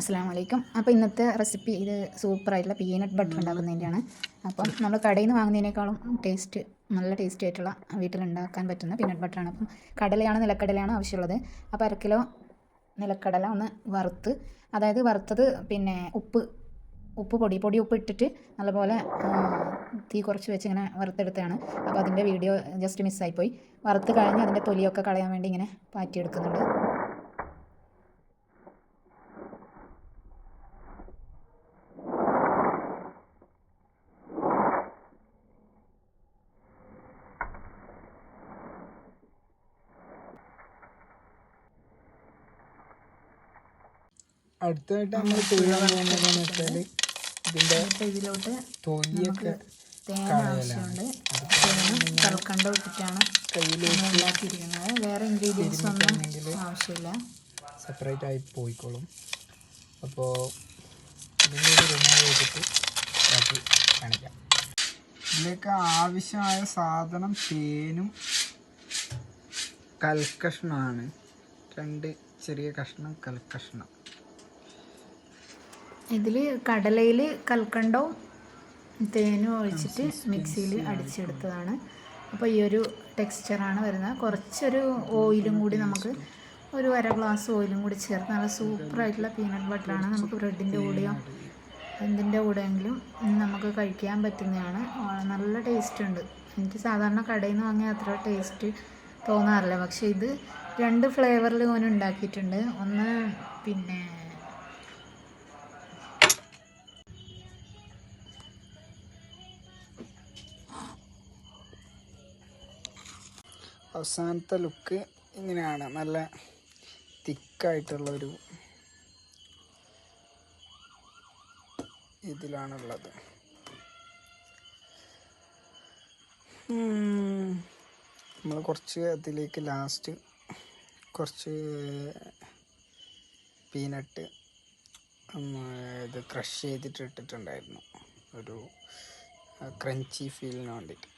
അസ്സലാമു അലൈക്കും. അപ്പോൾ ഇന്നത്തെ റെസിപ്പി ഇത് സൂപ്പറായിട്ടുള്ള പീനട്ട് ബട്ടർ ഉണ്ടാക്കുന്നതിൻ്റെയാണ്. അപ്പം നമ്മൾ കടയിൽ നിന്ന് വാങ്ങുന്നതിനേക്കാളും നല്ല ടേസ്റ്റി ആയിട്ടുള്ള വീട്ടിലുണ്ടാക്കാൻ പറ്റുന്ന പീനട്ട് ബട്ടറാണ്. അപ്പം നിലക്കടലയാണ് ആവശ്യമുള്ളത്. അപ്പോൾ 1 കിലോ നിലക്കടല ഒന്ന് വറുത്ത്, അതായത് വറുത്തത് പിന്നെ പൊടി ഉപ്പ് ഇട്ടിട്ട് നല്ലപോലെ തീ കുറച്ച് വെച്ച് ഇങ്ങനെ വറുത്തെടുത്തതാണ്. അപ്പോൾ അതിൻ്റെ വീഡിയോ ജസ്റ്റ് മിസ്സായിപ്പോയി. വറുത്ത് കഴിഞ്ഞ് അതിൻ്റെ തൊലിയൊക്കെ കളയാൻ വേണ്ടി ഇങ്ങനെ പാറ്റിയെടുക്കുന്നുണ്ട്. അടുത്തായിട്ട് നമ്മൾ ചെയ്യാൻ പോകുന്നതെന്ന് വെച്ചാൽ ഇതിലോട്ട് തൊലിയൊക്കെ തേൻ ആവശ്യമുണ്ട്. തേനും കൽക്കണ്ടം ഇട്ടിട്ടാണ് ഉണ്ടാക്കിയിരിക്കുന്നത്. വേറെ ഇൻഗ്രീഡിയൻസ് ഒന്നും ആവശ്യമില്ല, സെപ്പറേറ്റ് ആയി പോയിക്കോളും. അപ്പോൾ ഇതിൻ്റെ റിമൂവ് ചെയ്തിട്ട് ബാക്കി കാണിക്കാം. ഇതിലേക്ക് ആവശ്യമായ സാധനം തേനും കൽക്കഷ്ണമാണ്. 2 ചെറിയ കഷ്ണം കൽക്കഷ്ണം. ഇതിൽ കടലയിൽ കൽക്കണ്ടവും തേനും ഒഴിച്ചിട്ട് മിക്സിയിൽ അടിച്ചെടുത്തതാണ്. അപ്പോൾ ഈ ഒരു ടെക്സ്ചറാണ് വരുന്നത്. കുറച്ചൊരു ഓയിലും കൂടി നമുക്ക് ഒരു 1/2 ഗ്ലാസ് ഓയിലും കൂടി ചേർത്ത് നല്ല സൂപ്പറായിട്ടുള്ള പീനട്ട് ബട്ടറാണ്. നമുക്ക് ബ്രെഡിൻ്റെ കൂടെയോ എന്തിൻ്റെ കൂടെയെങ്കിലും നമുക്ക് കഴിക്കാൻ പറ്റുന്നതാണ്. നല്ല ടേസ്റ്റ് ഉണ്ട്. എനിക്ക് സാധാരണ കടയിൽ നിന്ന് വാങ്ങിയ അത്ര ടേസ്റ്റ് തോന്നാറില്ല. പക്ഷേ ഇത് 2 ഫ്ലേവറിൽ ഓൻ ഉണ്ടാക്കിയിട്ടുണ്ട്. ഒന്ന് പിന്നെ അവസാനത്തെ ലുക്ക് ഇങ്ങനെയാണ്. നല്ല തിക്കായിട്ടുള്ളൊരു ഇതിലാണുള്ളത്. നമ്മൾ കുറച്ച് അതിലേക്ക് ലാസ്റ്റ് കുറച്ച് പീനട്ട് ഇത് ക്രഷ് ചെയ്തിട്ട് ഇട്ടിട്ടുണ്ടായിരുന്നു, ഒരു ക്രഞ്ചി ഫീലിന് വേണ്ടിയിട്ട്.